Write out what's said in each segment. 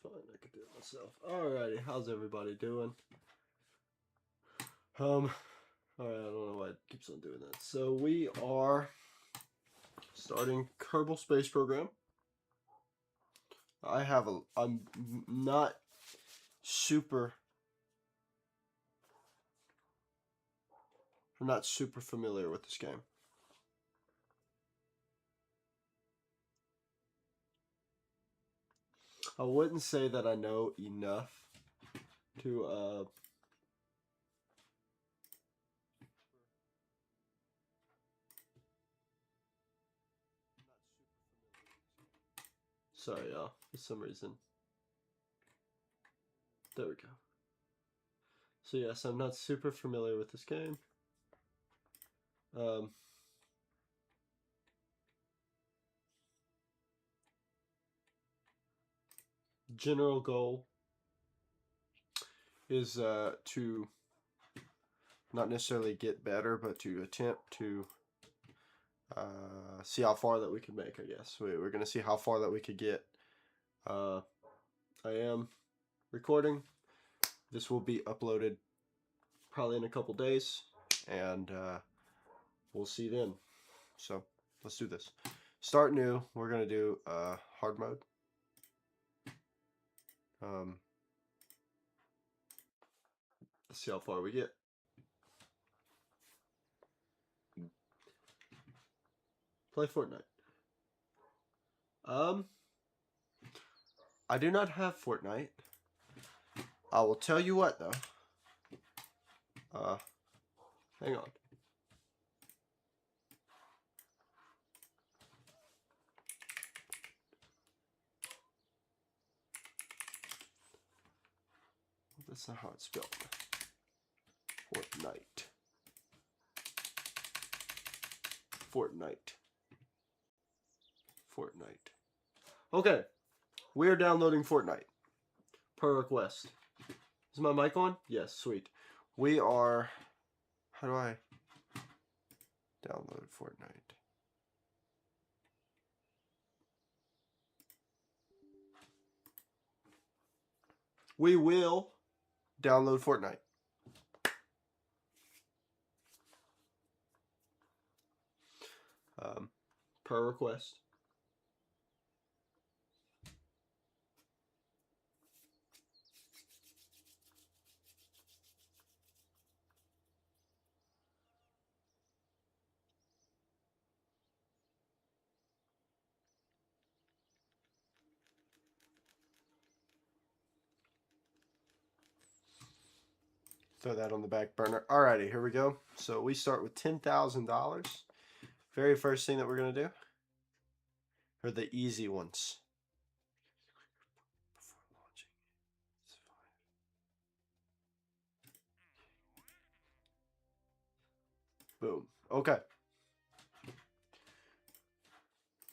fine. I could do it myself. Alrighty, how's everybody doing? Alright, I don't know why it keeps on doing that. So we are starting Kerbal Space Program. I'm not super familiar with this game. I wouldn't say that I know enough to sorry y'all, for some reason. There we go. So yes, I'm not super familiar with this game. General goal is to not necessarily get better, but to attempt to see how far that we can make, I guess. We're going to see how far that we could get. I am recording. This will be uploaded probably in a couple days, and we'll see then. So let's do this. Start new. We're going to do hard mode. Let's see how far we get. Play Fortnite. I do not have Fortnite. I will tell you what though. Hang on. That's not how it's spelled. Fortnite. Okay. We're downloading Fortnite. Per request. Is my mic on? Yes, sweet. We are... How do I download Fortnite? We will download Fortnite. Per request. Throw that on the back burner. Alrighty, here we go. So we start with $10,000. Very first thing that we're going to do are the easy ones. Boom. Okay.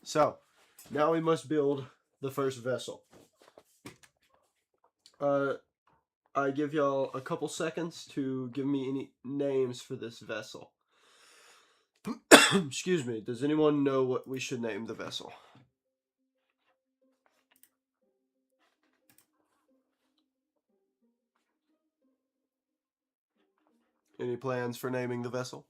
So, now we must build the first vessel. I give y'all a couple seconds to give me any names for this vessel. Excuse me. Does anyone know what we should name the vessel? Any plans for naming the vessel?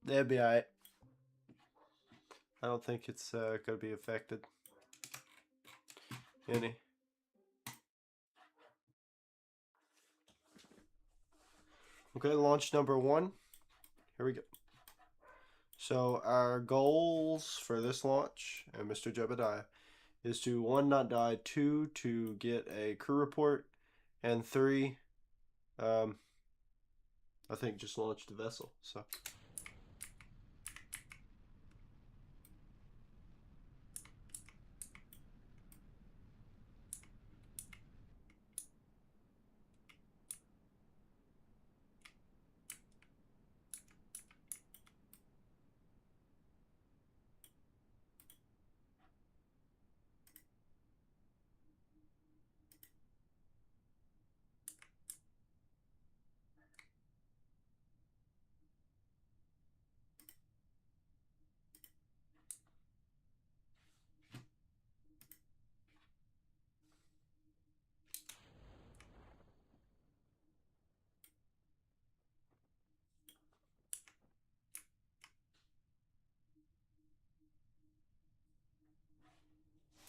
That'd be alright. I don't think it's going to be affected. Any? Okay, launch number 1. Here we go. So our goals for this launch, and Mr. Jebediah, is to 1, not die, 2, to get a crew report, and 3, I think just launch the vessel. So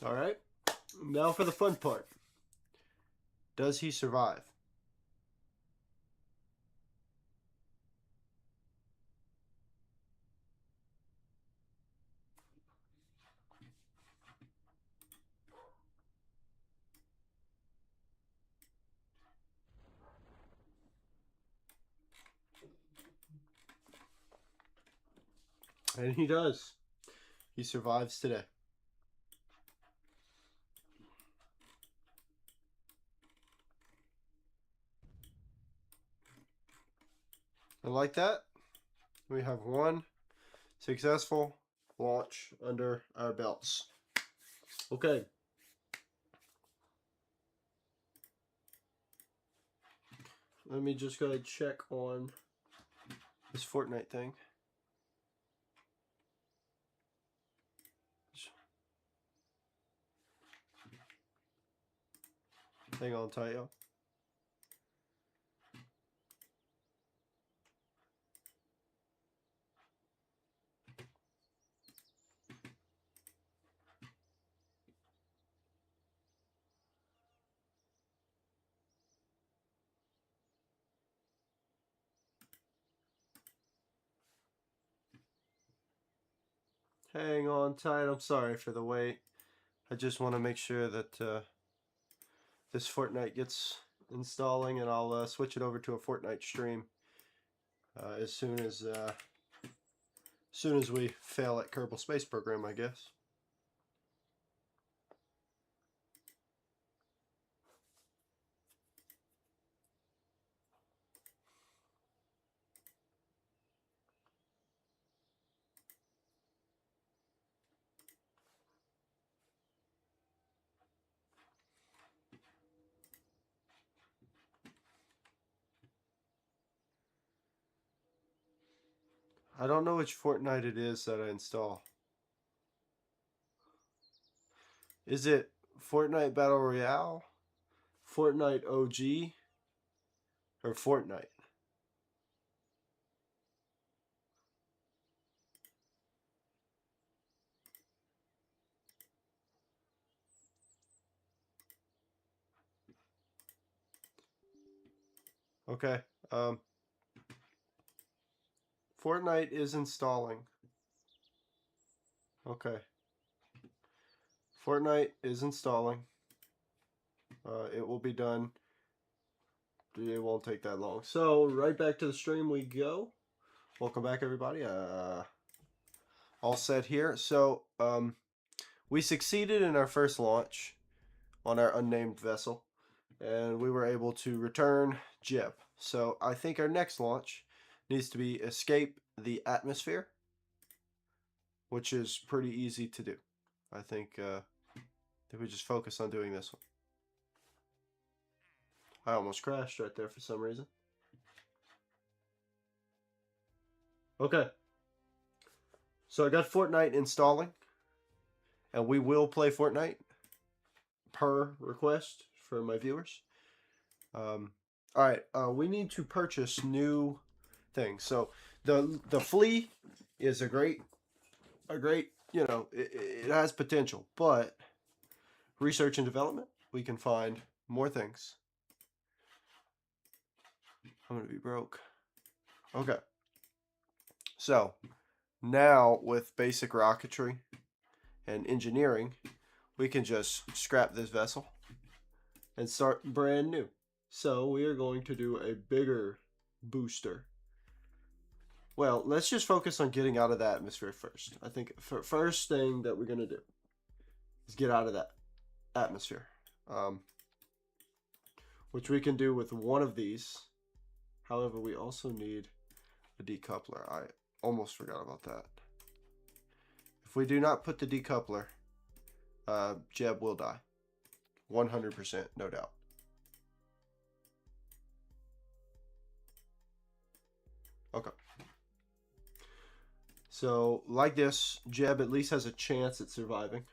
all right. Now for the fun part. Does he survive? And he does. He survives today. And like that, we have 1 successful launch under our belts. Okay. Let me just go ahead and check on this Fortnite thing. Hang on tight, y'all. Hang on tight. I'm sorry for the wait. I just want to make sure that this Fortnite gets installing, and I'll switch it over to a Fortnite stream as soon as we fail at Kerbal Space Program, I guess. I don't know which Fortnite it is that I install. Is it Fortnite Battle Royale, Fortnite OG, or Fortnite? Okay. Fortnite is installing. Okay. Fortnite is installing. It will be done. It won't take that long. So right back to the stream we go. Welcome back, everybody. All set here. So we succeeded in our first launch on our unnamed vessel, and we were able to return Jeb. So I think our next launch needs to be escape the atmosphere, which is pretty easy to do. I think we just focus on doing this one. I almost crashed right there for some reason. Okay. So I got Fortnite installing, and we will play Fortnite per request for my viewers. All right, we need to purchase new things. So the flea is a great, it has potential, but research and development, we can find more things. I'm going to be broke. Okay. So, now with basic rocketry and engineering, we can just scrap this vessel and start brand new. So, we are going to do a bigger booster. Well, let's just focus on getting out of the atmosphere first. I think first thing that we're going to do is get out of that atmosphere. Which we can do with one of these. However, we also need a decoupler. I almost forgot about that. If we do not put the decoupler, Jeb will die. 100%, no doubt. Okay. So, like this, Jeb at least has a chance at surviving.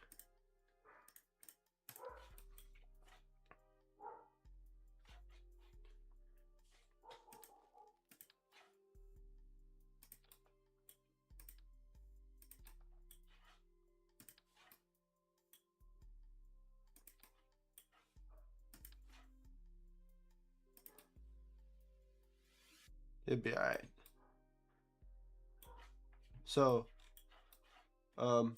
It'd be alright. So, I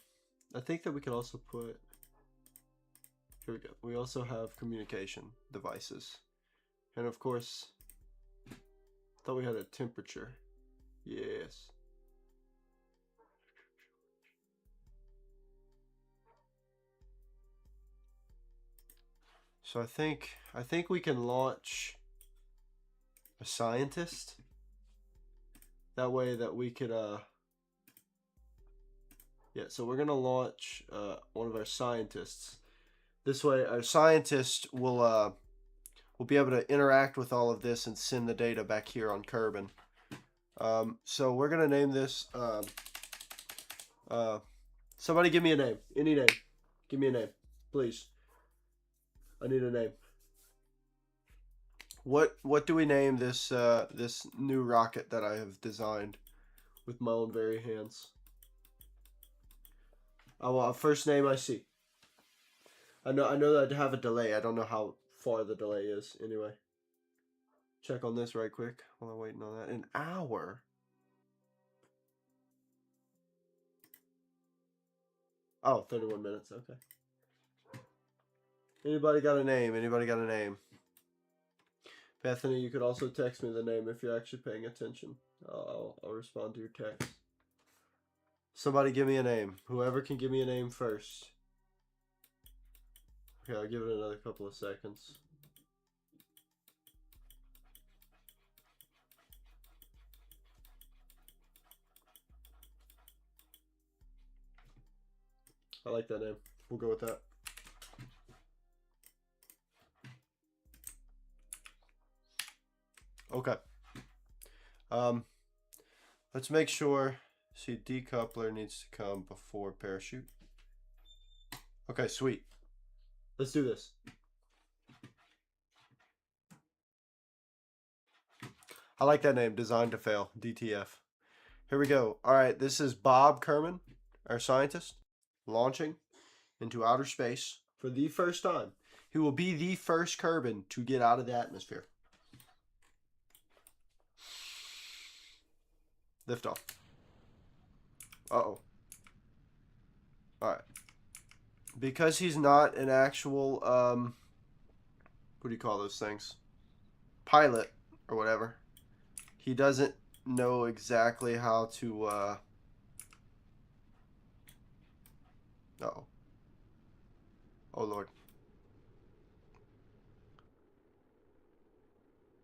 think that we could also put, here we go. We also have communication devices. And of course, I thought we had a temperature. Yes. So I think we can launch a scientist. That way that we could yeah, so we're gonna launch one of our scientists. This way our scientist will be able to interact with all of this and send the data back here on Kerbin. So we're gonna name this somebody give me a name. Any name. Give me a name, please. I need a name. What do we name this this new rocket that I have designed with my own very hands? I want a first name I see. I know that I have a delay. I don't know how far the delay is. Anyway, check on this right quick while I'm waiting on that. An hour. Oh, 31 minutes. Okay. Anybody got a name? Anybody got a name? Bethany, you could also text me the name if you're actually paying attention. I'll respond to your text. Somebody give me a name. Whoever can give me a name first. Okay, I'll give it another couple of seconds. I like that name. We'll go with that. Okay. Let's make sure. See, decoupler needs to come before parachute. Okay, sweet. Let's do this. I like that name, Designed to Fail, DTF. Here we go. All right, this is Bob Kerman, our scientist, launching into outer space for the first time. He will be the first Kerbin to get out of the atmosphere. Lift off. Uh-oh. Alright. Because he's not an actual, what do you call those things? Pilot, or whatever. He doesn't know exactly how to, uh-oh. Oh, Lord.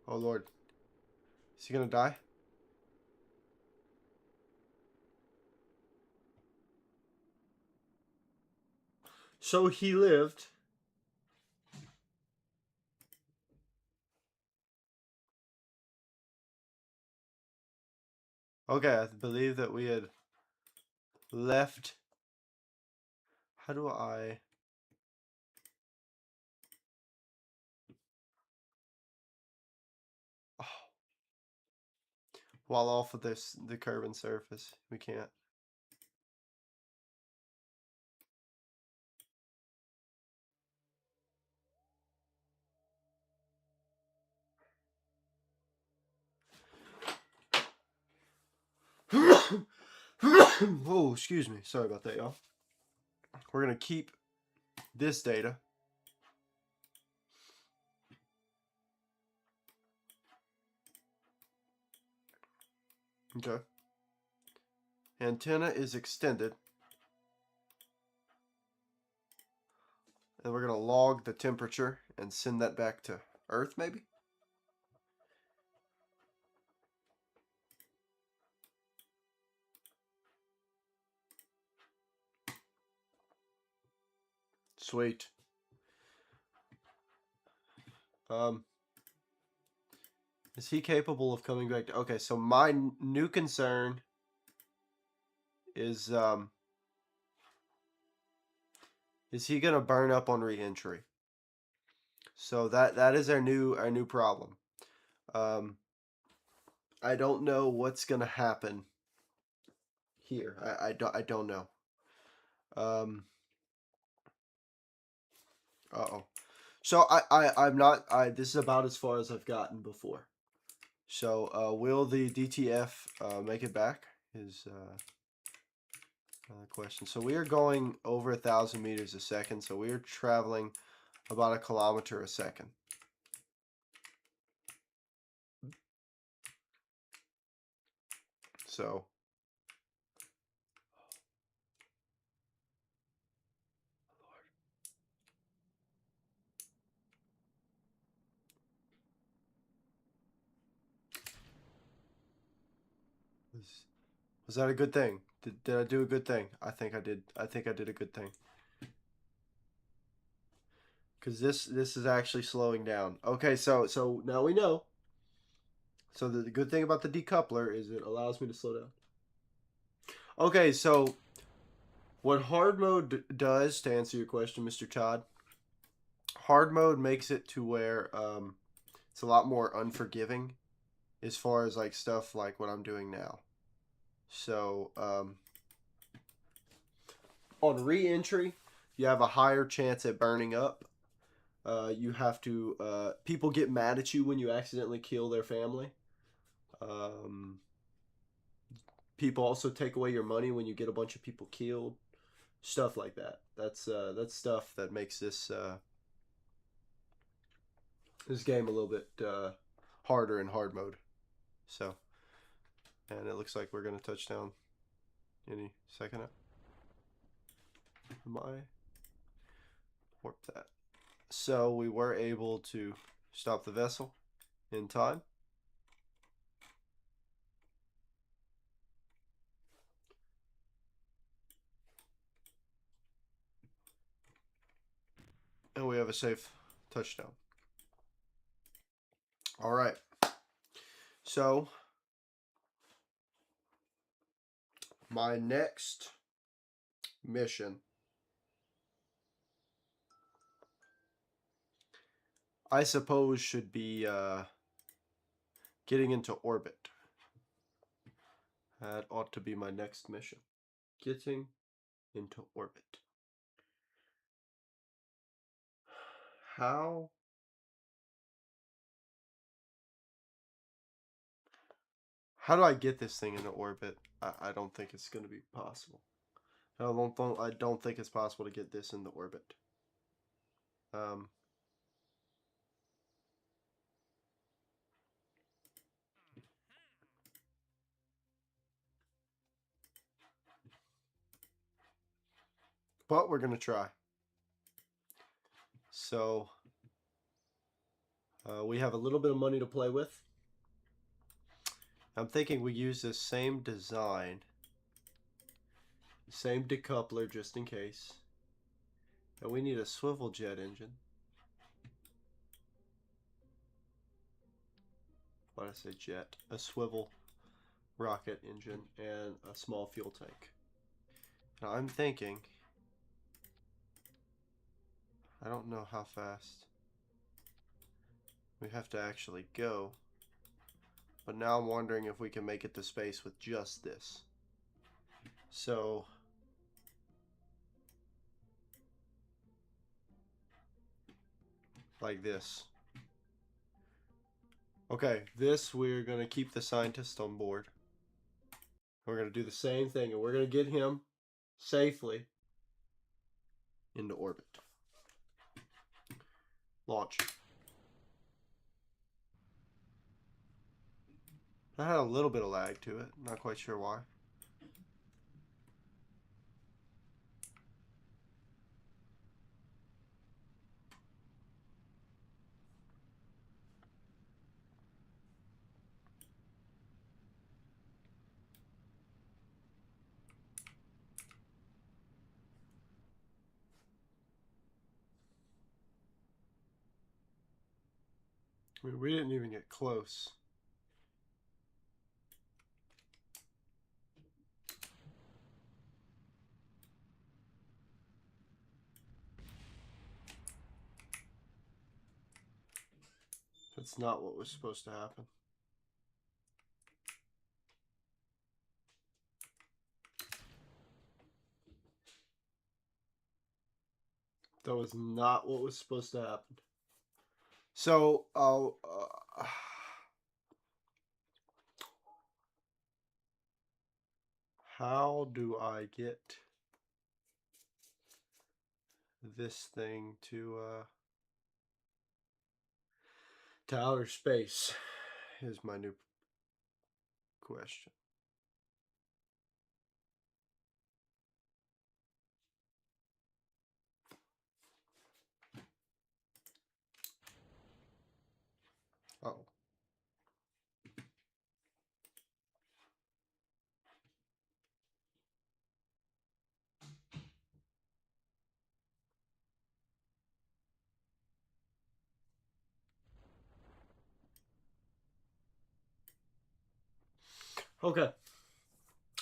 Oh, Lord. Is he gonna die? So he lived. Okay, I believe that we had left. How do I... Oh. While off of this, the Kerbin surface, we can't. Oh, excuse me. Sorry about that, y'all. We're going to keep this data. Okay. Antenna is extended. And we're going to log the temperature and send that back to Earth, maybe? Sweet. Is he capable of coming back? Okay, so my new concern is he gonna burn up on re-entry? So that is our new problem. Um, I don't know what's gonna happen here. I don't know. Um, uh-oh. So I'm not this is about as far as I've gotten before. So will the DTF make it back? Is another question. So we are going over 1,000 meters a second. So we are traveling about a kilometer a second. So was that a good thing? Did I do a good thing? I think I did. I think I did a good thing. Because this is actually slowing down. Okay, so now we know. So the good thing about the decoupler is it allows me to slow down. Okay, so what hard mode does, to answer your question, Mr. Todd, hard mode makes it to where it's a lot more unforgiving as far as like stuff like what I'm doing now. So on re-entry, you have a higher chance at burning up. You have to people get mad at you when you accidentally kill their family. Um, People also take away your money when you get a bunch of people killed. Stuff like that. That's stuff that makes this game a little bit harder in hard mode. So, and it looks like we're gonna touch down any second. Am I warp that? So we were able to stop the vessel in time. And we have a safe touchdown. All right. So my next mission, I suppose, should be getting into orbit. That ought to be my next mission. Getting into orbit. How do I get this thing into orbit? I don't think it's going to be possible. I don't think it's possible to get this into orbit. Um, but we're going to try. So we have a little bit of money to play with. I'm thinking we use this same design, same decoupler just in case. And we need a swivel jet engine. Why did I say jet? A swivel rocket engine and a small fuel tank. Now I'm thinking, I don't know how fast we have to actually go, but now I'm wondering if we can make it to space with just this. So like this. Okay, this we're gonna keep the scientist on board. We're going to do the same thing, and we're going to get him safely into orbit. Launch. That had a little bit of lag to it. Not quite sure why. I mean, we didn't even get close. That's not what was supposed to happen. That was not what was supposed to happen. So, how do I get this thing to outer space? Is my new question. Oh. Okay.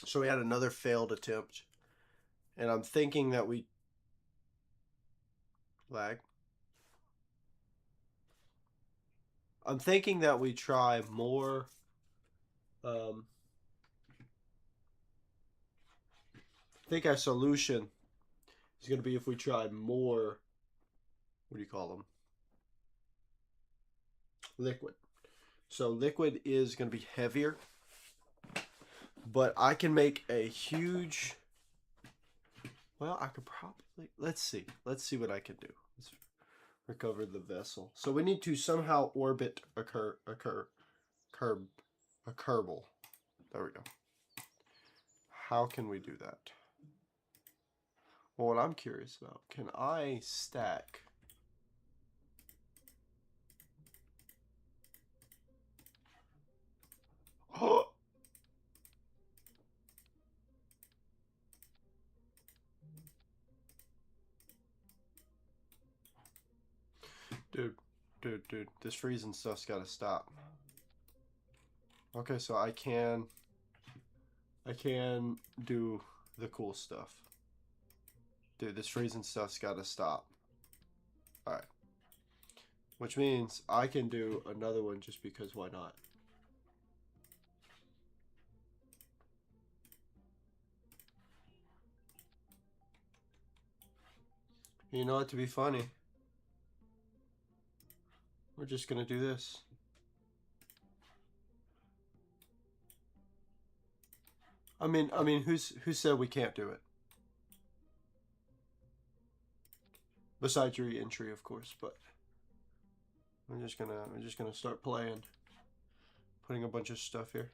So we had another failed attempt. And I'm thinking that we lag. I'm thinking that we try more I think our solution is going to be if we try more, what do you call them? Liquid. So liquid is going to be heavier, but I can make a huge, well, I could probably, let's see what I can do. Let's recover the vessel. So we need to somehow orbit a Kerbal. There we go. How can we do that? Well, what I'm curious about, can I stack dude, this freezing stuff's gotta stop. Okay, so I can do the cool stuff. Dude, this freezing stuff's gotta stop. Alright. Which means I can do another one just because why not? You know what, to be funny, we're just gonna do this. I mean, who said we can't do it? Besides your entry, of course, but we're just gonna start playing, putting a bunch of stuff here.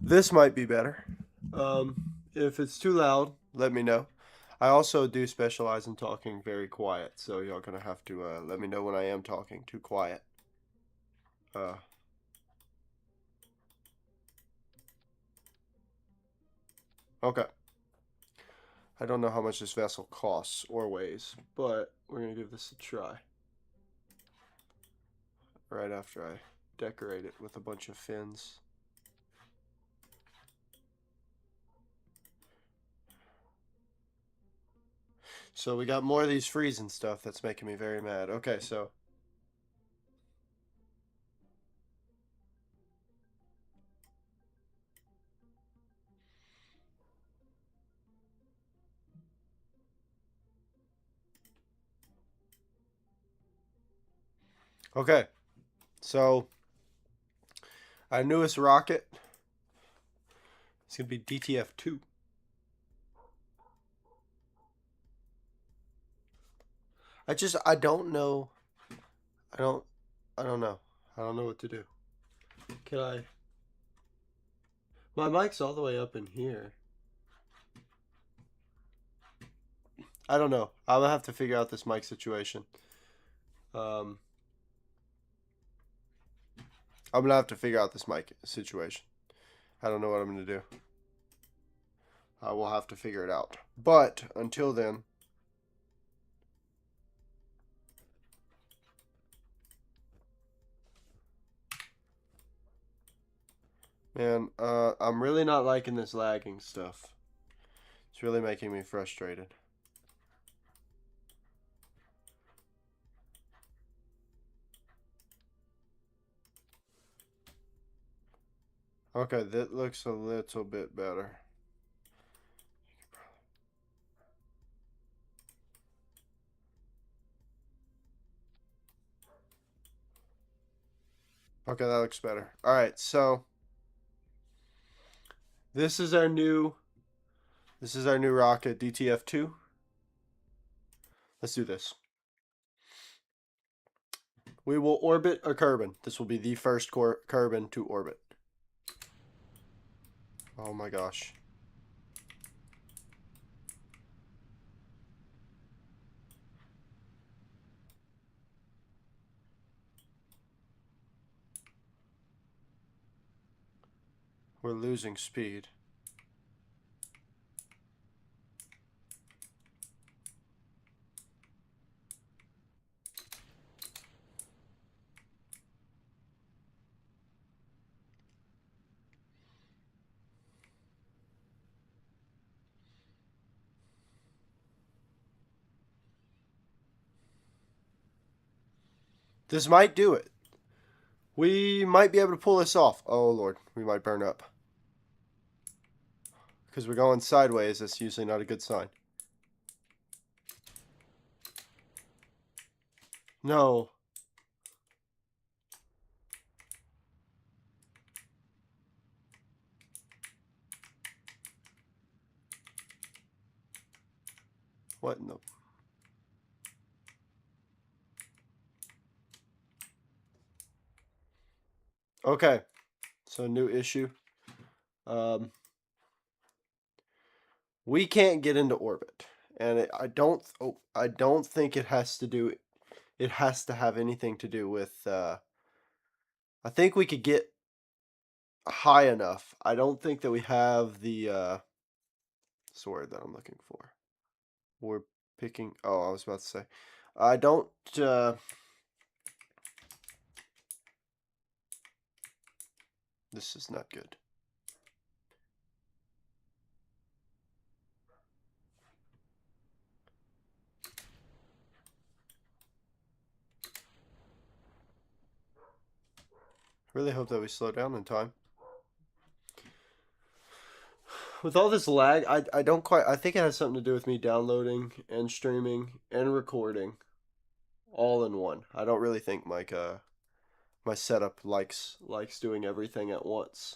This might be better. If it's too loud, let me know. I also do specialize in talking very quiet, so y'all gonna have to let me know when I am talking too quiet. Okay. I don't know how much this vessel costs or weighs, but we're gonna give this a try. Right after I decorate it with a bunch of fins. So we got more of these freezing stuff that's making me very mad. Okay, so okay. So our newest rocket is gonna be DTF2. I don't know. I don't I don't know. I don't know what to do. Can I? My mic's all the way up in here. I don't know. I'm gonna have to figure out this mic situation. Um, I'm gonna have to figure out this mic situation. I don't know what I'm gonna do. I will have to figure it out. But until then, man, I'm really not liking this lagging stuff. It's really making me frustrated. Okay, that looks a little bit better. Okay, that looks better. All right, so this is our new rocket DTF2. Let's do this. We will orbit a Kerbin. This will be the first Kerbin to orbit. Oh my gosh. We're losing speed. This might do it. We might be able to pull this off. Oh lord, we might burn up. Because we're going sideways, that's usually not a good sign. No. What in the... Okay. So new issue. We can't get into orbit. And I don't think it has to do... It has to have anything to do with... I think we could get high enough. I don't think that we have the... What's the word that I'm looking for? We're picking... Oh, I was about to say. I don't... This is not good. Really hope that we slow down in time. With all this lag, I don't quite... I think it has something to do with me downloading and streaming and recording all in one. I don't really think my setup likes doing everything at once.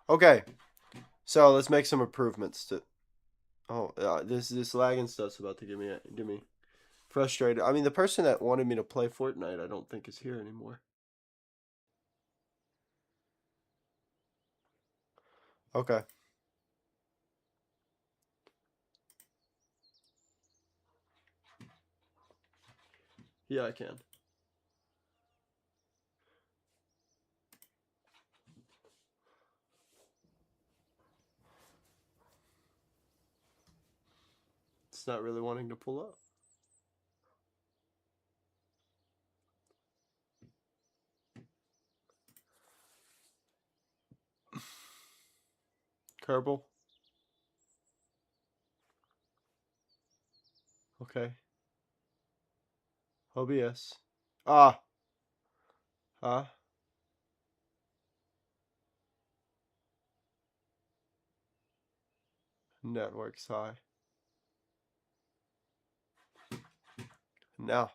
Okay, so let's make some improvements to... Oh, this lagging stuff's about to get me frustrated. I mean, the person that wanted me to play Fortnite, I don't think is here anymore. Okay. Yeah, I can. It's not really wanting to pull up. Kerbal. Okay. OBS. Ah. Ah. Network's high. Now,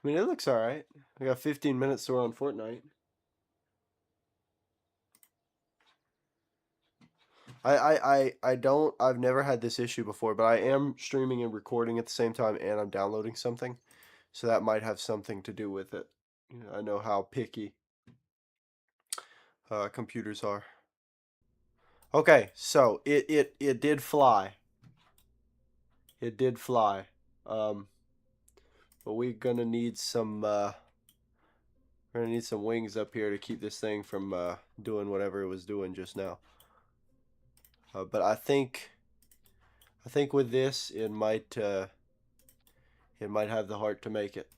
I mean, it looks all right. We got 15 minutes to run Fortnite. I've never had this issue before, but I am streaming and recording at the same time, and I'm downloading something, so that might have something to do with it. I know how picky computers are. Okay, so it did fly. It did fly. But we're gonna need some wings up here to keep this thing from doing whatever it was doing just now. But I think with this it might have the heart to make it.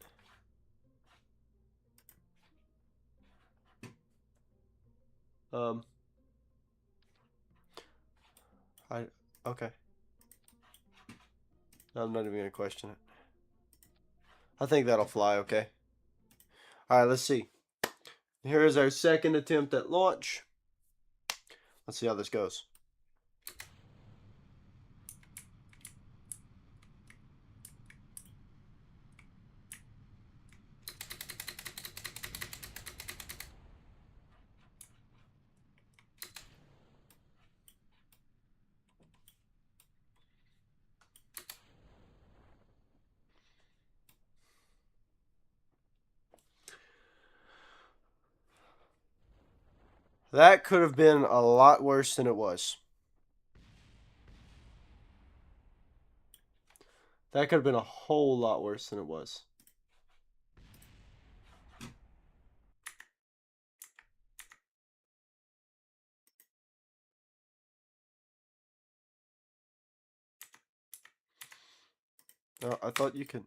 I okay. I'm not even gonna question it. I think that'll fly okay. Alright, let's see. Here is our second attempt at launch. Let's see how this goes. That could have been a lot worse than it was. That could have been a whole lot worse than it was. I thought you could.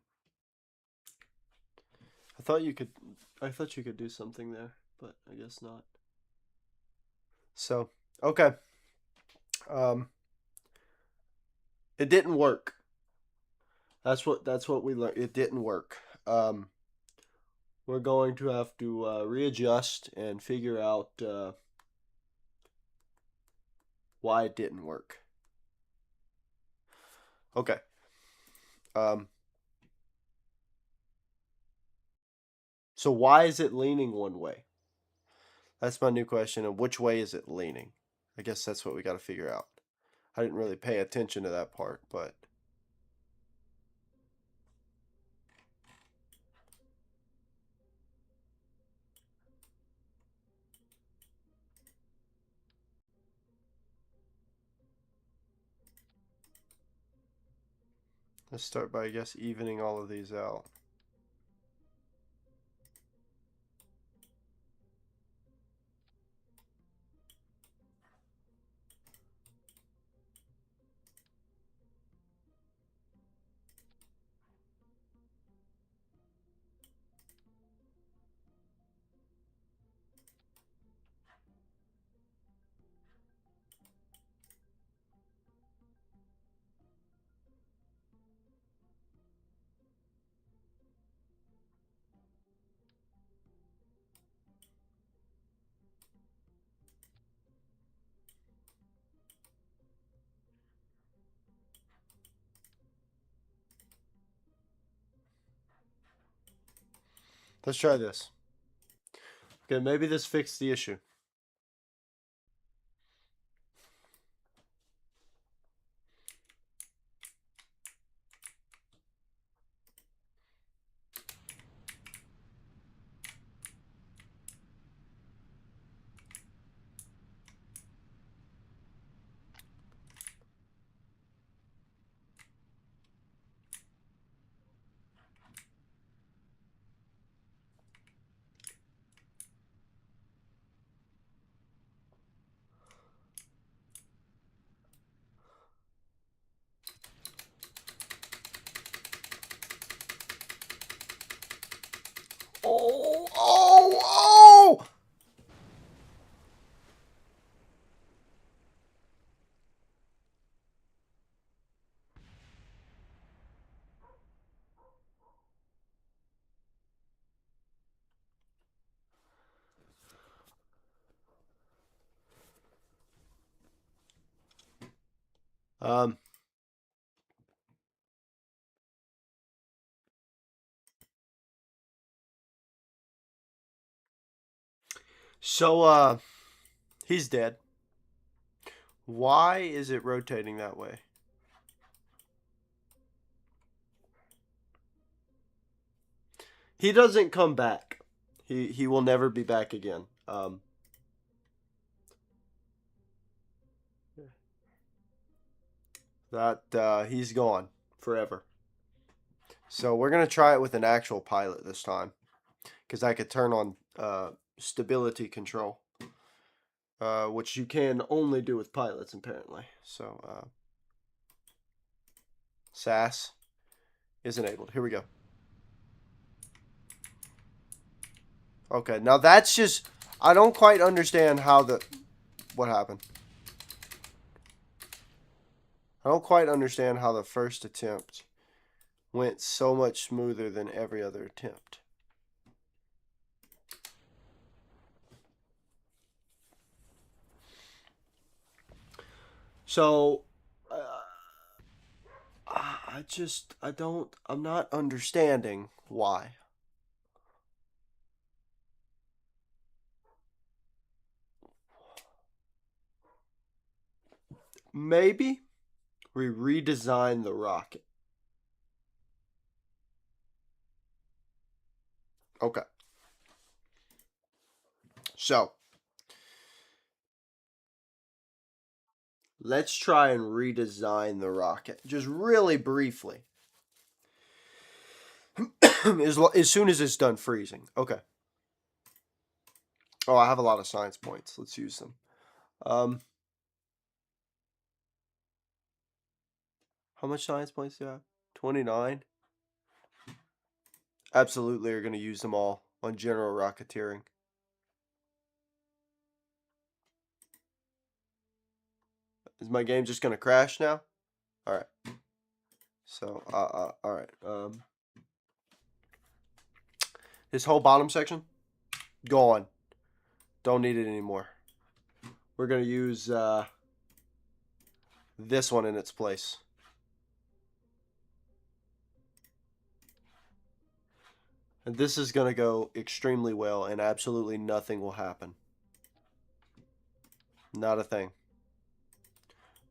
I thought you could do something there, but I guess not. So, okay. It didn't work. That's what we learned. It didn't work. We're going to have to readjust and figure out why it didn't work. Okay. So why is it leaning one way? That's my new question. And which way is it leaning? I guess that's what we got to figure out. I didn't really pay attention to that part, but let's start by, I guess, evening all of these out. Let's try this. Okay, maybe this fixed the issue. Oh, oh, oh! Um, so he's dead. Why is it rotating that way? He doesn't come back. He will never be back again. That he's gone forever. So we're gonna try it with an actual pilot this time, because I could turn on stability control, which you can only do with pilots apparently. So SAS is enabled. Here we go. Okay, now that's just, I don't quite understand how what happened. I don't quite understand how the first attempt went so much smoother than every other attempt. So, I'm not understanding why. Maybe we redesign the rocket. Okay. So, let's try and redesign the rocket. Just really briefly. As soon as it's done freezing. Okay. Oh, I have a lot of science points. Let's use them. How much science points do I have? 29? Absolutely are going to use them all on general rocketeering. Is my game just going to crash now? All right. So, all right. This whole bottom section, gone. Don't need it anymore. We're going to use this one in its place. And this is going to go extremely well, and absolutely nothing will happen. Not a thing.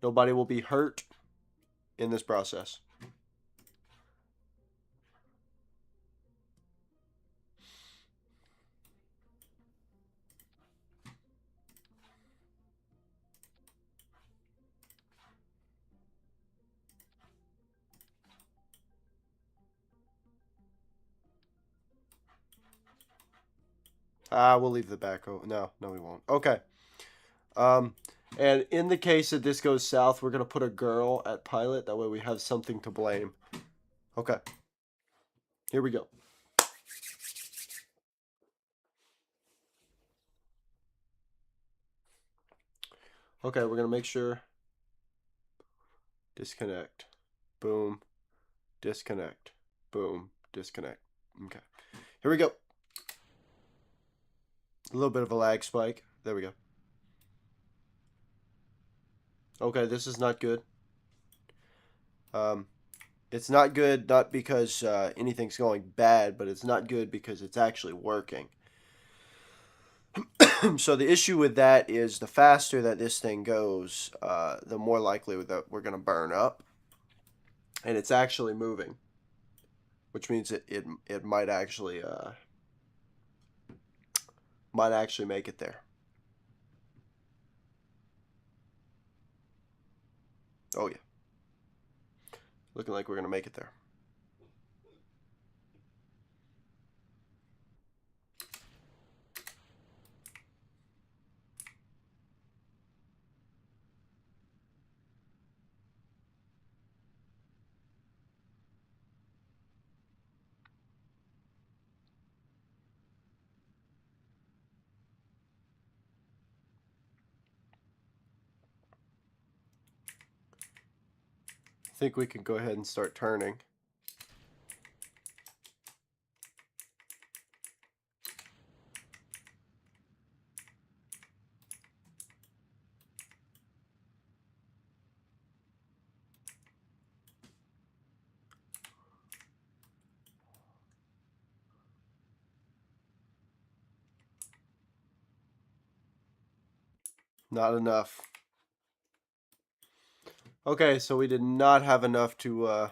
Nobody will be hurt in this process. We'll leave the back. No, we won't. Okay. And in the case that this goes south, we're going to put a girl at pilot. That way we have something to blame. Okay. Here we go. Okay, we're going to make sure. Disconnect. Boom. Disconnect. Boom. Disconnect. Okay. Here we go. A little bit of a lag spike. There we go. Okay, this is not good. It's not good not because anything's going bad, but it's not good because it's actually working. So the issue with that is the faster that this thing goes, the more likely that we're going to burn up. And it's actually moving, which means it might actually make it there. Oh yeah, looking like we're going to make it there. I think we can go ahead and start turning. Not enough. Okay, so we did not have enough to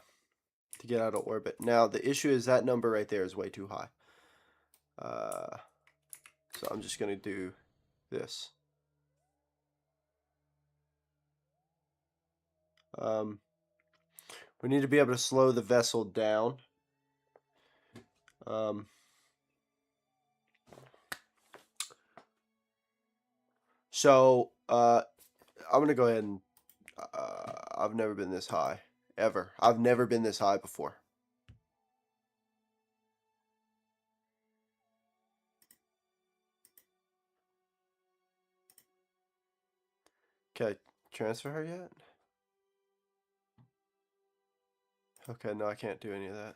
get out of orbit. Now the issue is that number right there is way too high. So I'm just gonna do this. We need to be able to slow the vessel down. So I'm gonna go ahead and I've never been this high ever. I've never been this high before. Okay, transfer her yet? Okay, no, I can't do any of that.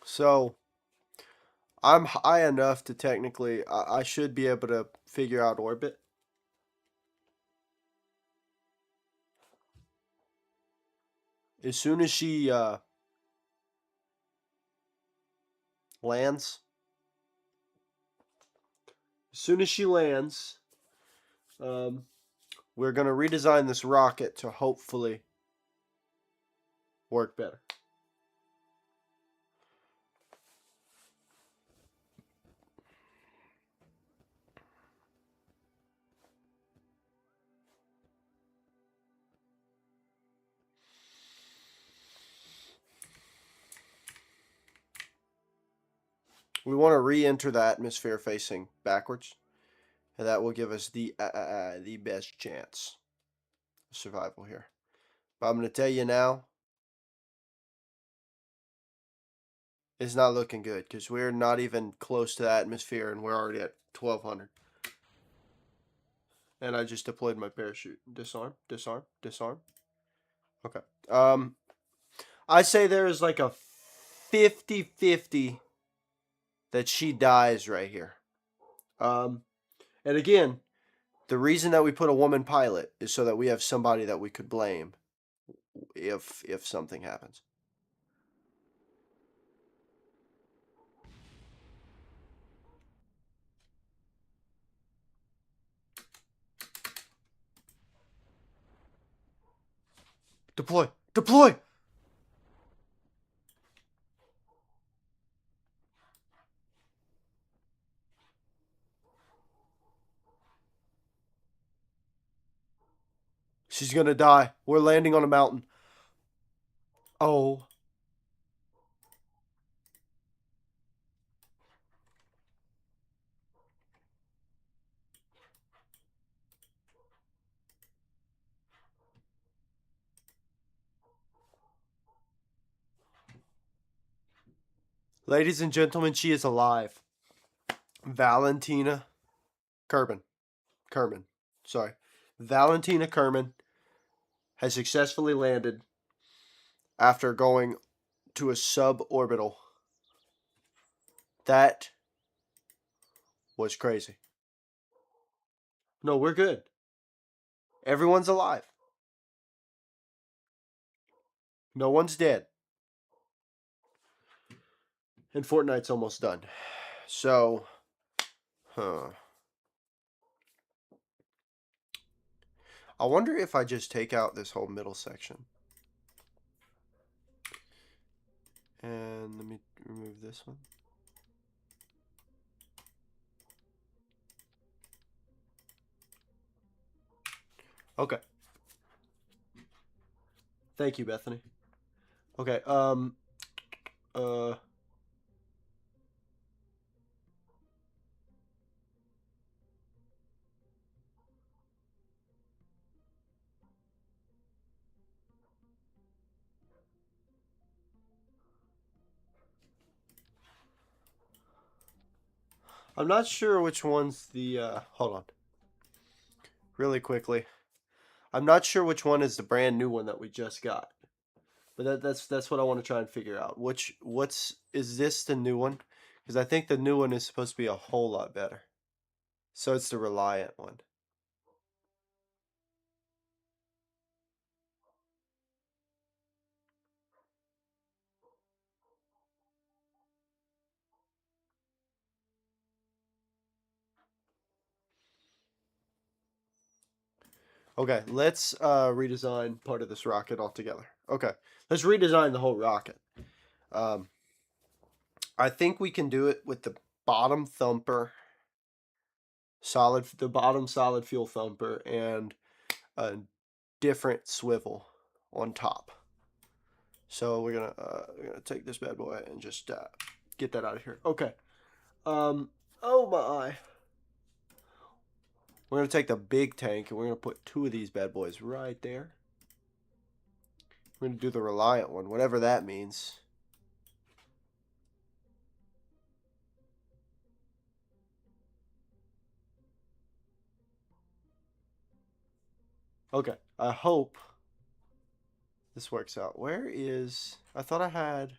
So I'm high enough to technically, I should be able to figure out orbit. As soon as she lands, we're going to redesign this rocket to hopefully work better. We want to re-enter the atmosphere facing backwards, and that will give us the best chance of survival here. But I'm going to tell you now, it's not looking good because we're not even close to the atmosphere, and we're already at 1200. And I just deployed my parachute. Disarm, disarm, disarm. Okay. I say there is like a 50-50 that she dies right here. And again, the reason that we put a woman pilot is so that we have somebody that we could blame if something happens. Deploy! Deploy! She's gonna die. We're landing on a mountain. Oh. Ladies and gentlemen, she is alive. Valentina Kerbal. Sorry. Valentina Kerbal has successfully landed after going to a suborbital. That was crazy. No, we're good. Everyone's alive. No one's dead. And Fortnite's almost done. So, I wonder if I just take out this whole middle section. And let me remove this one. Okay. Thank you, Bethany. Okay, I'm not sure which one's the, hold on. Really quickly. I'm not sure which one is the brand new one that we just got. But that's what I want to try and figure out. Is this the new one? Because I think the new one is supposed to be a whole lot better. So it's the Reliant one. Okay, let's redesign part of this rocket altogether. Okay, let's redesign the whole rocket. Um, I think we can do it with the bottom thumper, the bottom solid fuel thumper, and a different swivel on top. So we're gonna take this bad boy and just get that out of here. Okay. Oh my. We're gonna take the big tank and we're gonna put two of these bad boys right there. We're gonna do the Reliant one, whatever that means. Okay. I hope this works out. Where is... I thought I had...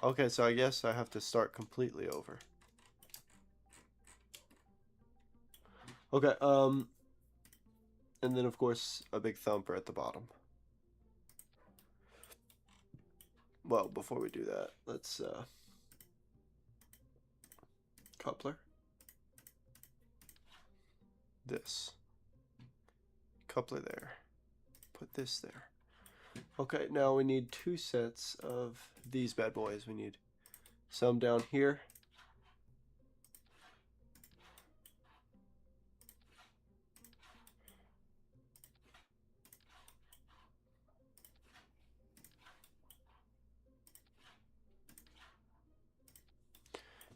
Okay, so I guess I have to start completely over. Okay, and then of course a big thumper at the bottom. Well, before we do that, let's coupler. This. Coupler there. Put this there. Okay, now we need two sets of these bad boys. We need some down here.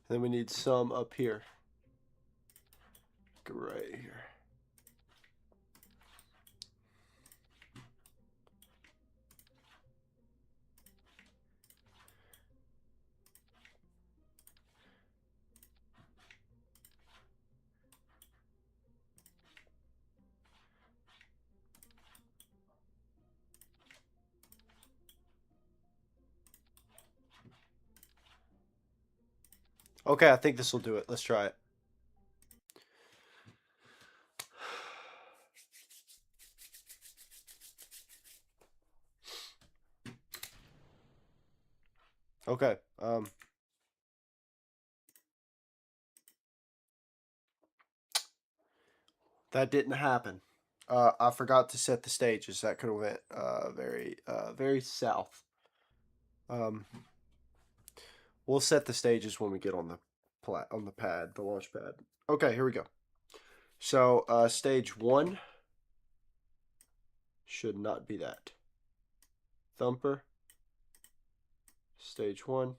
Then we need some up here. Right here. Okay, I think this will do it. Let's try it. Okay, that didn't happen. I forgot to set the stages. That could have went very south. We'll set the stages when we get on the pad, the launch pad. Okay, here we go. So stage 1 should not be that. Thumper. Stage 1.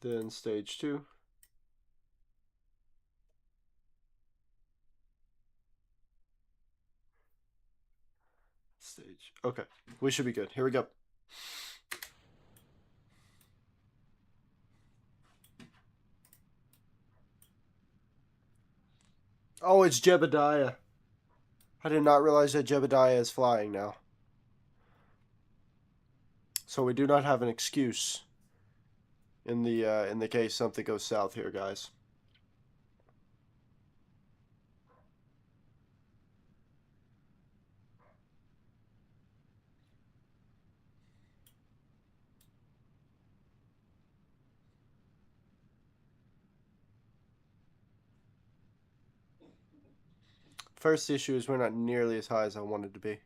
Then stage 2. Stage. Okay, we should be good. Here we go. Oh, it's Jebediah. I did not realize that Jebediah is flying now. So we do not have an excuse in the case something goes south here, guys. First issue is we're not nearly as high as I wanted to be.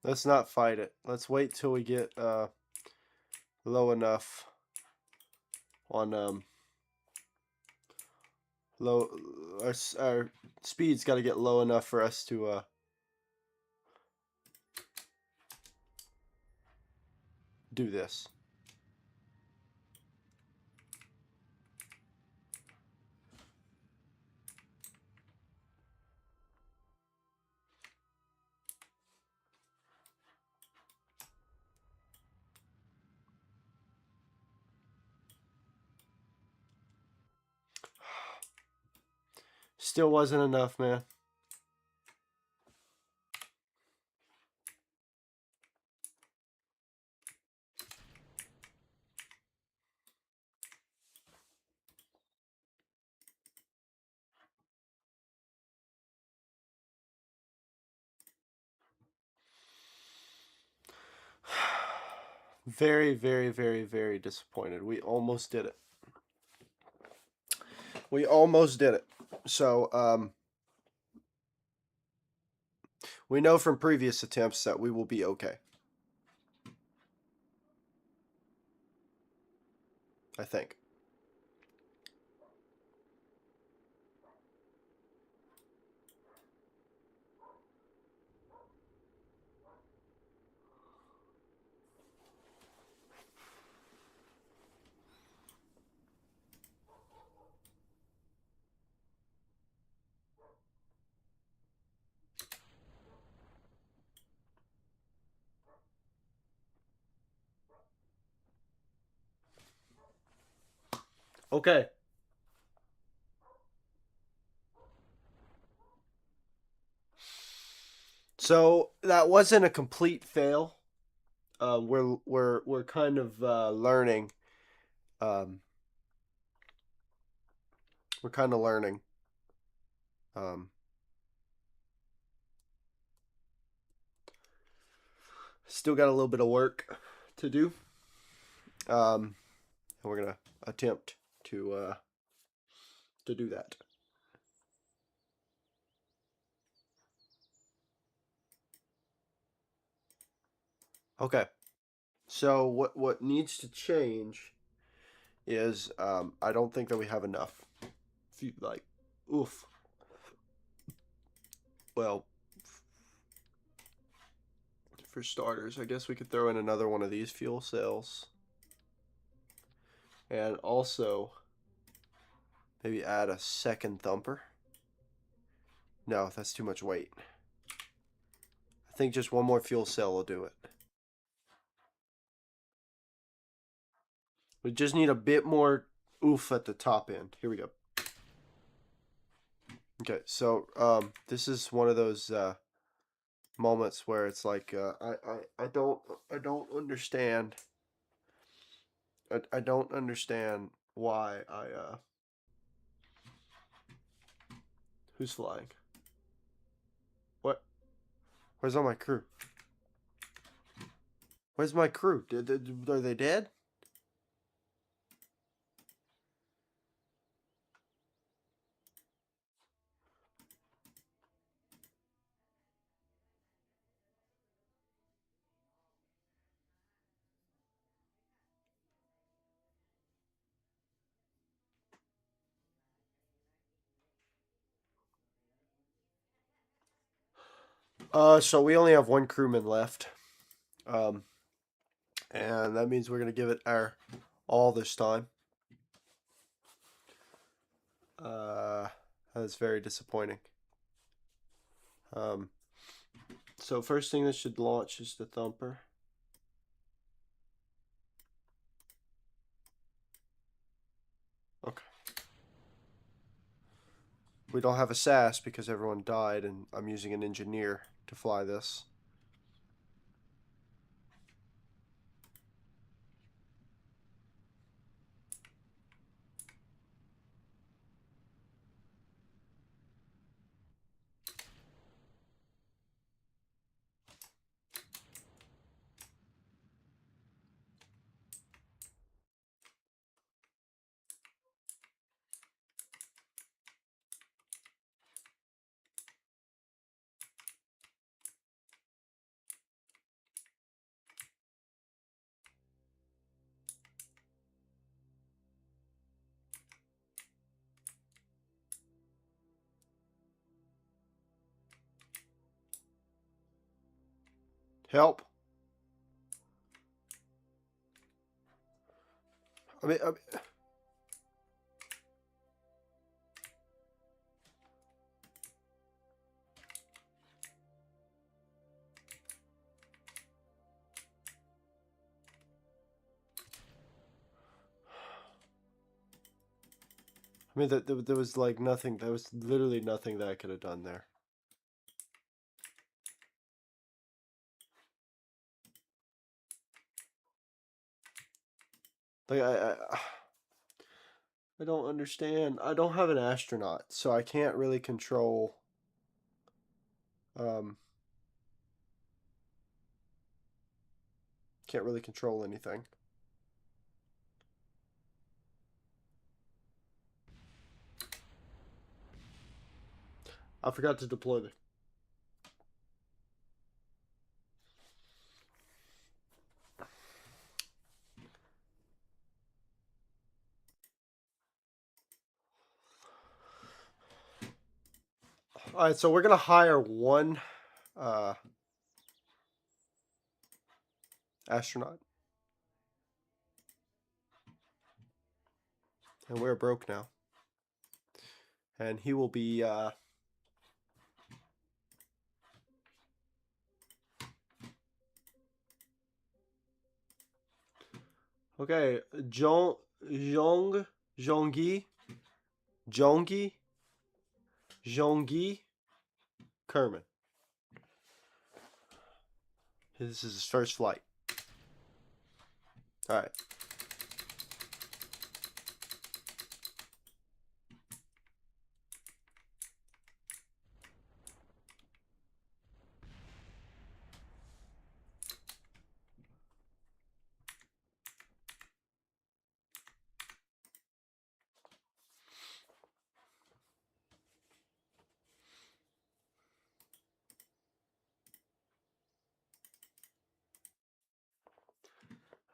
Let's not fight it. Let's wait till we get low enough on low our speed's got to get low enough for us to do this. Still wasn't enough, man. Very, very, very, very disappointed. We almost did it. We almost did it. So, we know from previous attempts that we will be okay. I think. Okay. So that wasn't a complete fail. We're kind of learning. Um, we're kind of learning. Um, Still got a little bit of work to do. And we're gonna attempt to do that. Okay. So what needs to change is I don't think that we have enough. If you like, oof. Well, for starters, I guess we could throw in another one of these fuel cells, and also maybe add a second thumper. No, that's too much weight. I think just one more fuel cell will do it. We just need a bit more oof at the top end. Here we go. Okay, so this is one of those moments where it's like I don't understand. I don't understand why who's flying? What? Where's all my crew? Where's my crew? Are they dead? So we only have one crewman left. Um, and that means we're gonna give it our all this time. Uh, that's very disappointing. Um, so first thing that should launch is the thumper. Okay. We don't have a SAS because everyone died, and I'm using an engineer to fly this. Help! I mean I mean, there was like nothing. There was literally nothing that I could have done there. Like I don't understand. I don't have an astronaut, so I can't really control. Um, can't really control anything. I forgot to deploy the. All right, so we're gonna hire one astronaut, and we're broke now. And he will be okay. Jongi, Jongi, Jongi Kerman. This is his first flight. All right.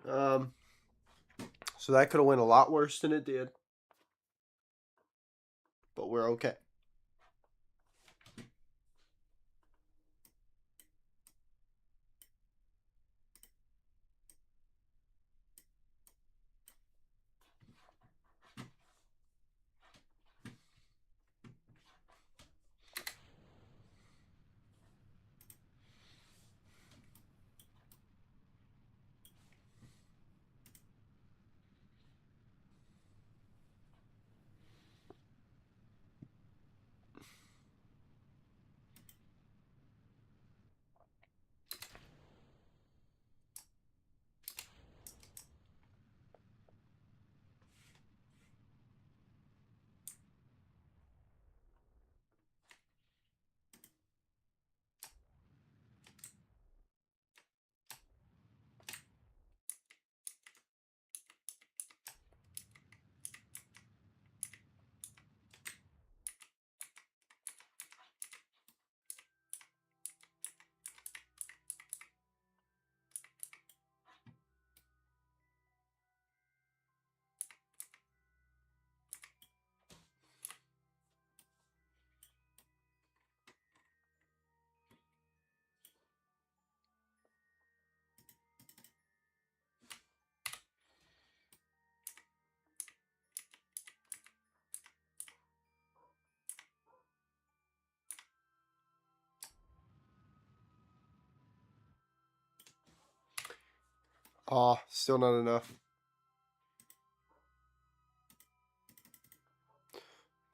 Um, so that could have went a lot worse than it did, but we're okay. Oh, still not enough.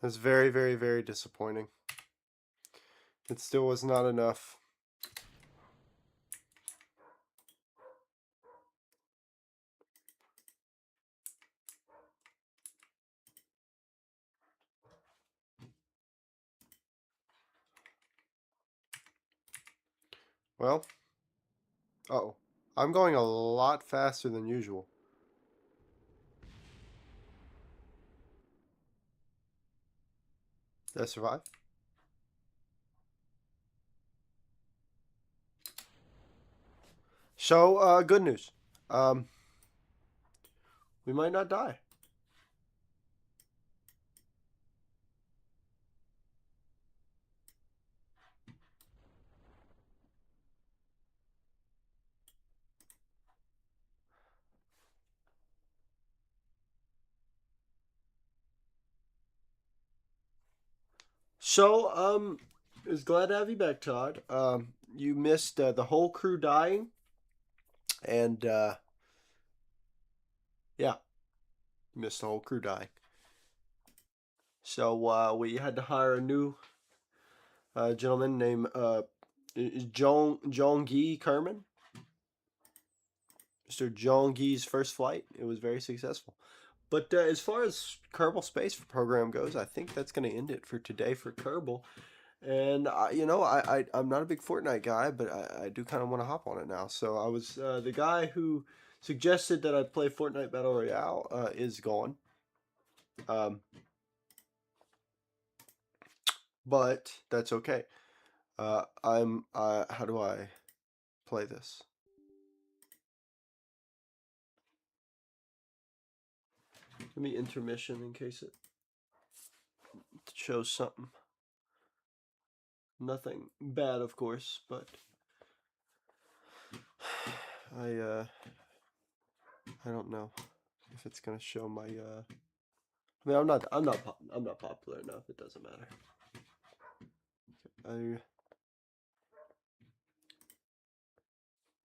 That's very, very, very disappointing. It still was not enough. Well, uh-oh. I'm going a lot faster than usual. Did I survive? So, good news. We might not die. So, is glad to have you back, Todd. You missed the whole crew dying, and yeah, you missed the whole crew dying. So we had to hire a new gentleman named Jong-gi Kerman. Mr. Jong-gi's first flight. It was very successful. But as far as Kerbal Space Program goes, I think that's going to end it for today for Kerbal. And I'm not a big Fortnite guy, but I do kind of want to hop on it now. So I was the guy who suggested that I play Fortnite Battle Royale is gone. But that's okay. How do I play this? Give me intermission in case it shows something. Nothing bad, of course, but I don't know if it's gonna show my I mean, I'm not popular enough. It doesn't matter.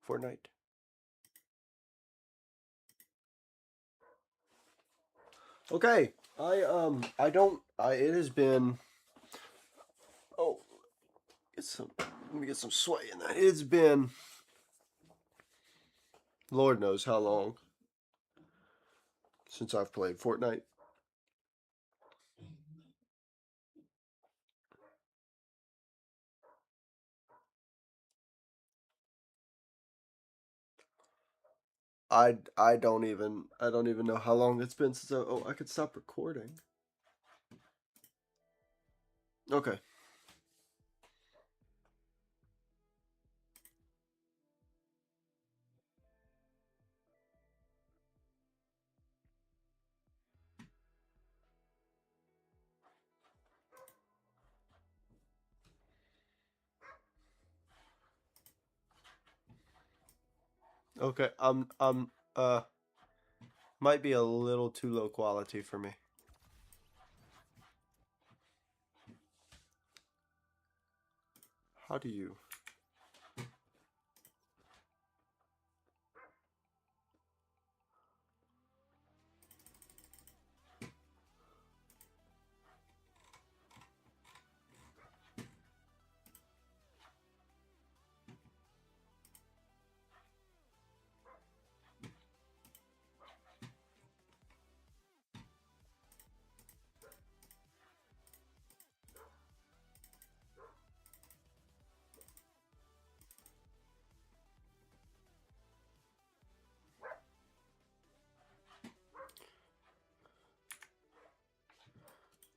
Fortnite. Okay. It has been. Oh, let me get some sweat in that. It's been. Lord knows how long since I've played Fortnite. I don't even know how long it's been since I could stop recording. Okay. Okay. Might be a little too low quality for me. How do you?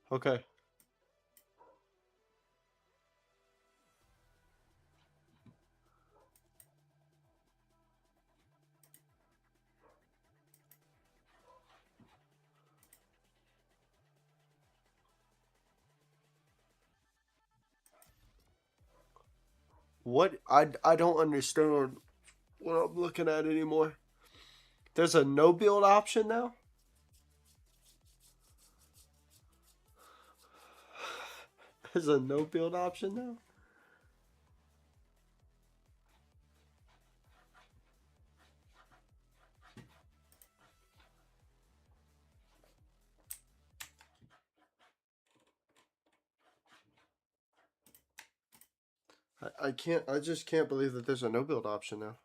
Okay. What I don't understand what I'm looking at anymore. There's a no build option now? There's a no build option now? I just can't believe that there's a no build option now.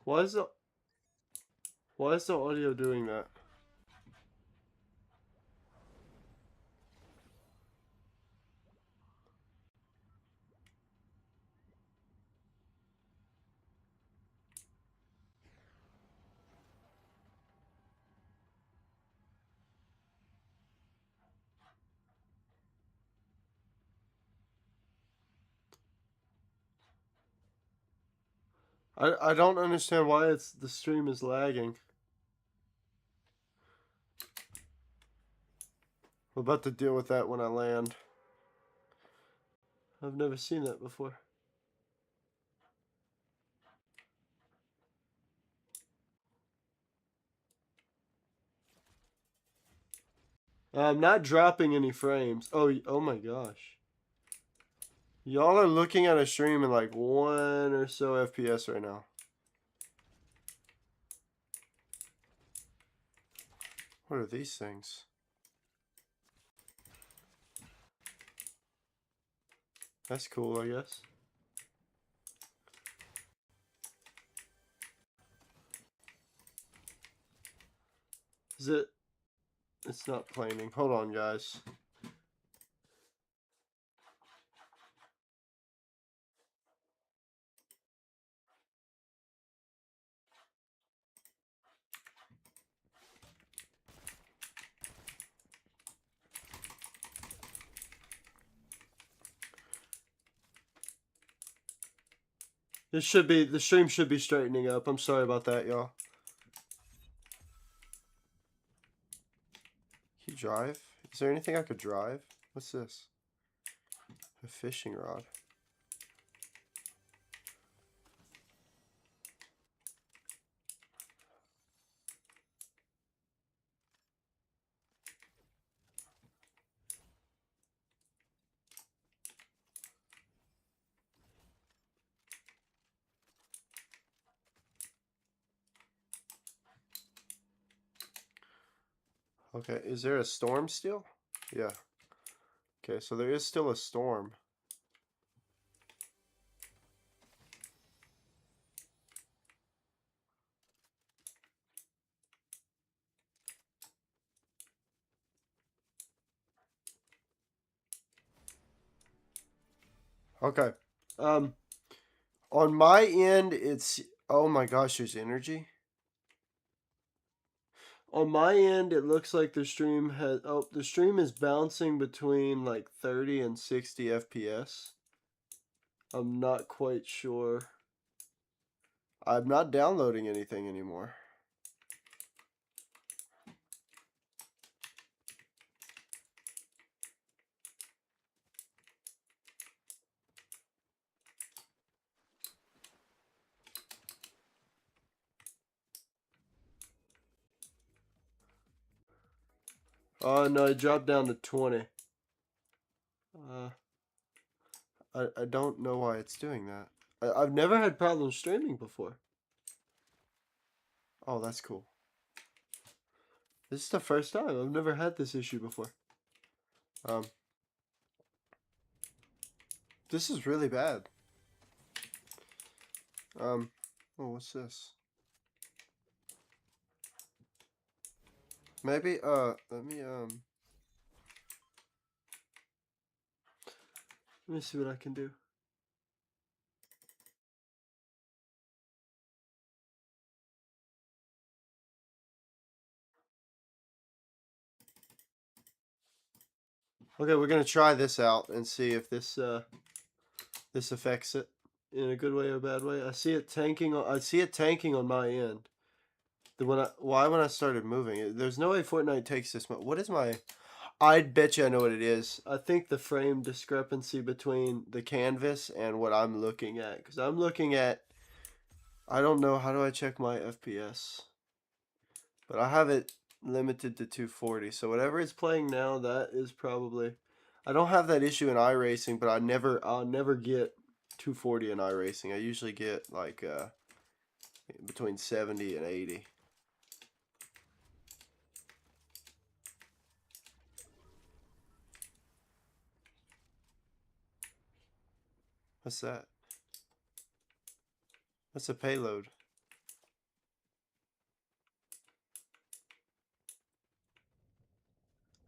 Why is the why is the audio doing that? I don't understand why the stream is lagging. I'm about to deal with that when I land. I've never seen that before. I'm not dropping any frames. Oh my gosh. Y'all are looking at a stream in like 1 or so FPS right now. What are these things? That's cool, I guess. Is it? It's not planing. Hold on, guys. The stream should be straightening up. I'm sorry about that, y'all. Can you drive? Is there anything I could drive? What's this? A fishing rod. Okay, is there a storm still? Yeah. Okay, so there is still a storm. Okay. On my end, it's... Oh my gosh, there's energy. On my end, it looks like the stream has... Oh, the stream is bouncing between like 30 and 60 FPS. I'm not quite sure. I'm not downloading anything anymore. Oh no, it dropped down to 20. I don't know why it's doing that. I've never had problems streaming before. Oh, that's cool. This is the first time. I've never had this issue before. This is really bad. Oh, what's this? Maybe, let me see what I can do. Okay, we're gonna try this out and see if this this affects it in a good way or a bad way. I see it tanking on my end. Why when I started moving? There's no way Fortnite takes this much. What is my... I'd bet you I know what it is. I think the frame discrepancy between the canvas and what I'm looking at. Because I'm looking at... I don't know. How do I check my FPS? But I have it limited to 240. So whatever it's playing now, that is probably... I don't have that issue in iRacing, but I'll never get 240 in iRacing. I usually get like between 70 and 80. What's that? That's a payload.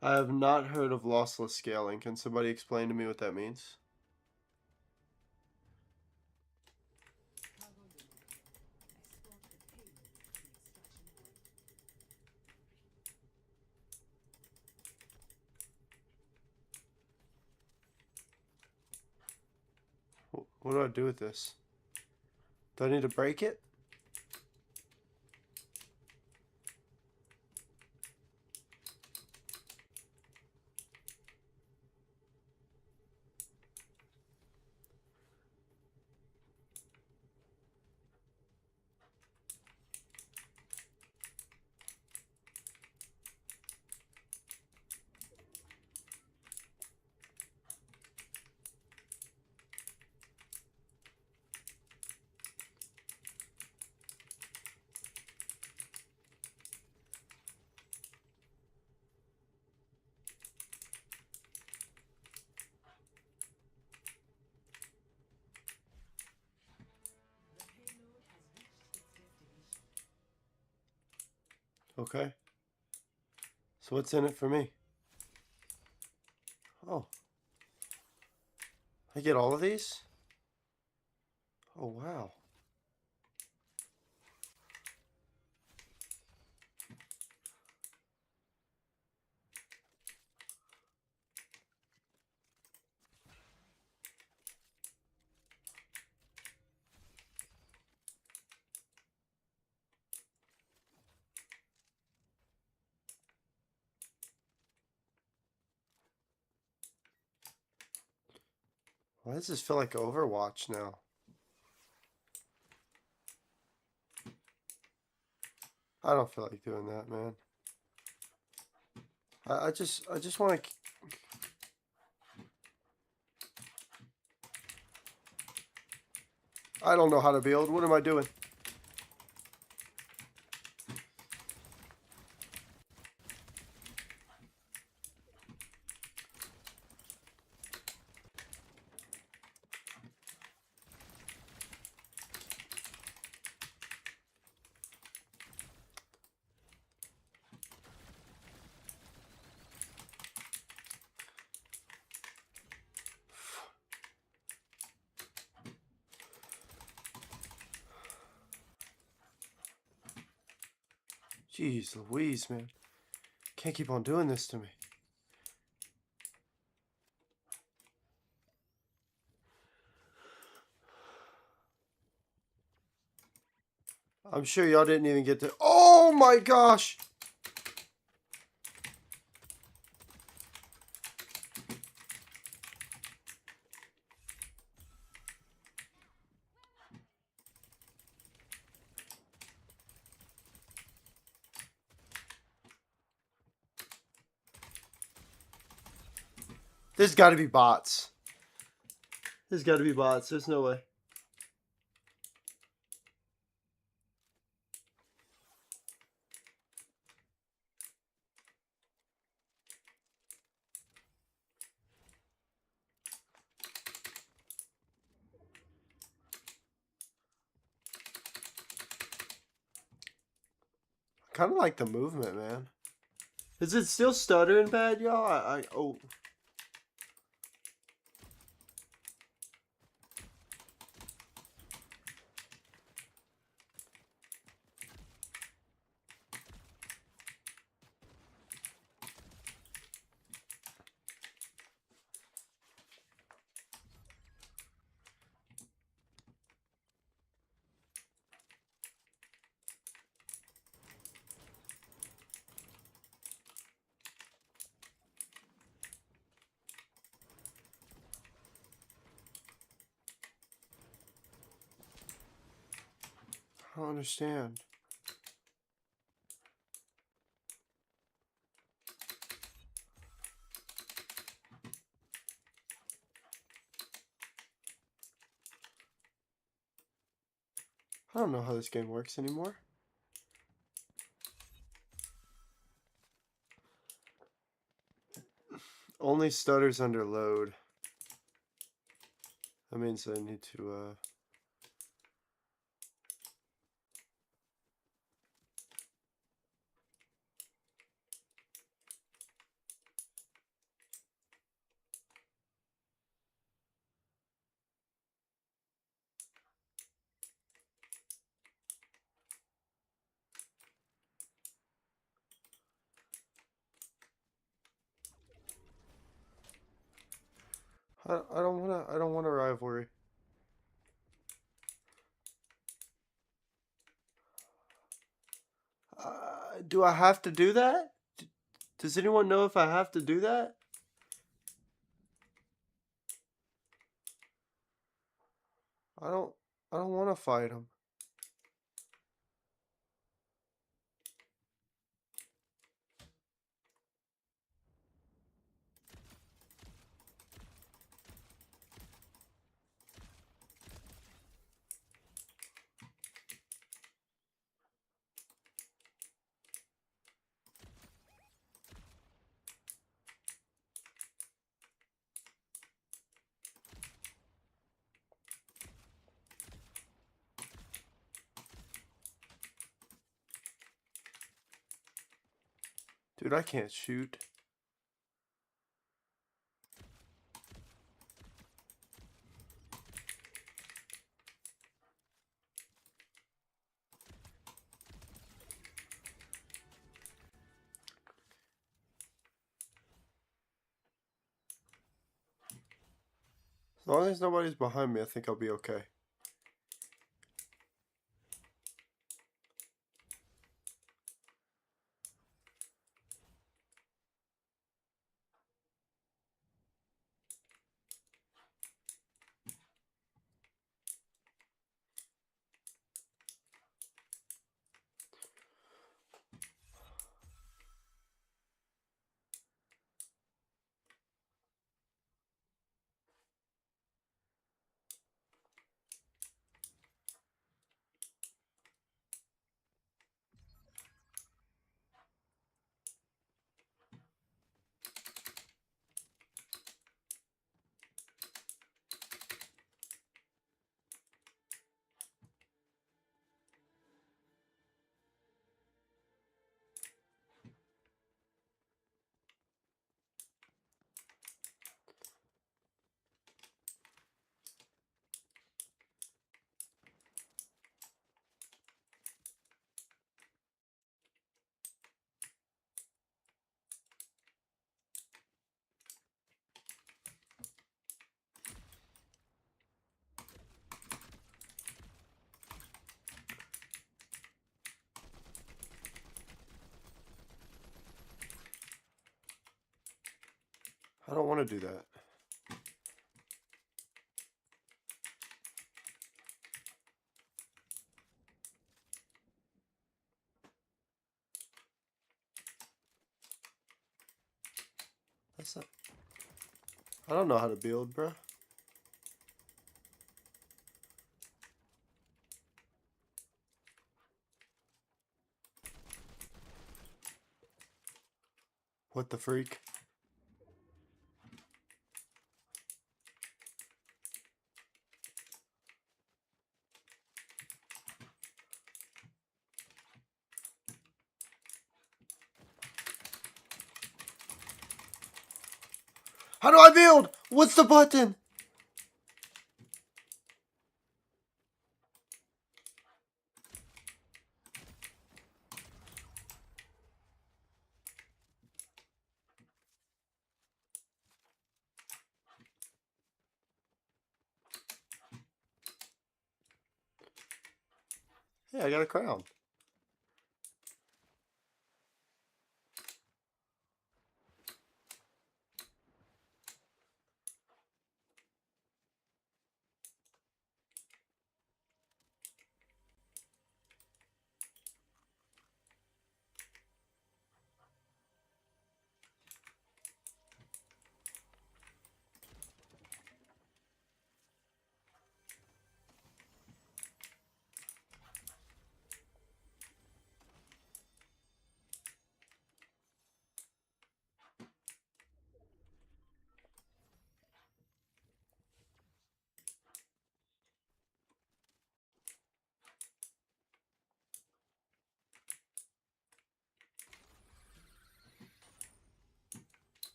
I have not heard of lossless scaling. Can somebody explain to me what that means? What do I do with this? Do I need to break it? Okay. So what's in it for me? Oh. I get all of these? Oh, wow. Why does this feel like Overwatch now? I don't feel like doing that, man. I just want to... I don't know how to build. What am I doing? Jeez Louise, man. Can't keep on doing this to me. I'm sure y'all didn't even get to... Oh my gosh! There's got to be bots. There's got to be bots. There's no way. Kind of like the movement, man. Is it still stuttering bad, y'all? Oh. I don't understand. I don't know how this game works anymore. Only stutters under load. That means I need to, I don't want a rivalry. Do I have to do that? Does anyone know if I have to do that? I don't want to fight him. Dude, I can't shoot. As long as nobody's behind me, I think I'll be okay. I don't want to do that. That's not... I don't know how to build, bruh. What the freak? How do I build? What's the button? Yeah, I got a crown.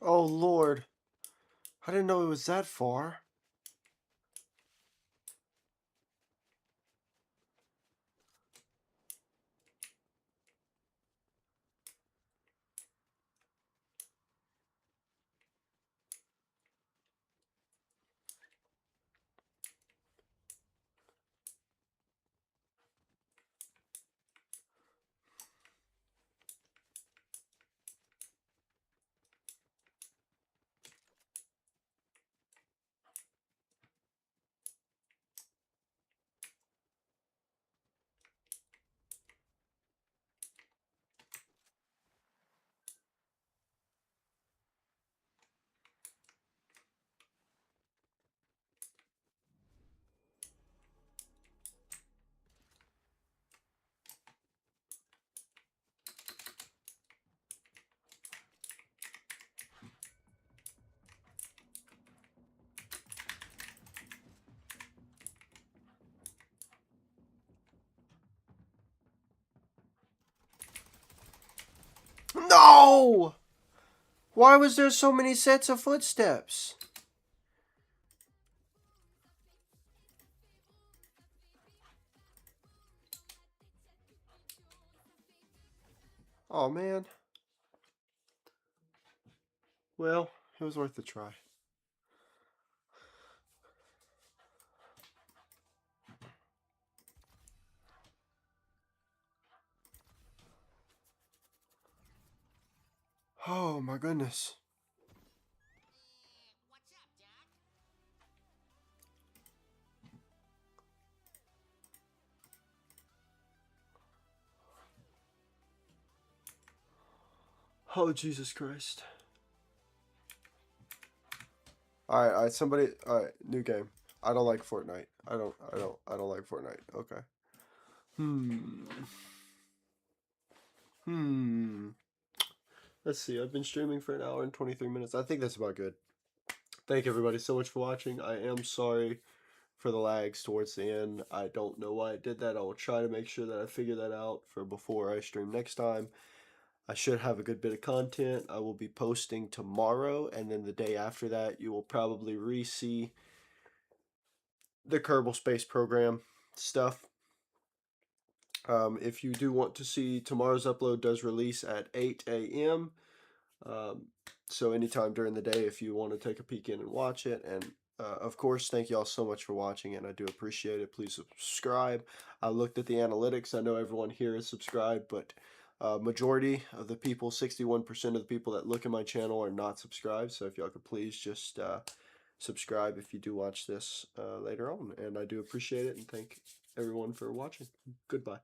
Oh, Lord. I didn't know it was that far. No! Why was there so many sets of footsteps? Oh, man. Well, it was worth a try. Oh, my goodness. Oh, Jesus Christ. Alright, somebody, alright, new game. I don't like Fortnite. I don't like Fortnite. Okay. Hmm. Hmm. Let's see, I've been streaming for an hour and 23 minutes. I think that's about good. Thank everybody so much for watching. I am sorry for the lags towards the end. I don't know why I did that. I will try to make sure that I figure that out for before I stream next time. I should have a good bit of content. I will be posting tomorrow, and then the day after that, you will probably re-see the Kerbal Space Program stuff. If you do want to see, tomorrow's upload does release at 8 a.m. So anytime during the day, if you want to take a peek in and watch it. And of course, thank you all so much for watching, and I do appreciate it. Please subscribe. I looked at the analytics. I know everyone here is subscribed, but majority of the people, 61% of the people that look at my channel are not subscribed. So if y'all could please just subscribe if you do watch this later on. And I do appreciate it, and thank everyone for watching. Goodbye.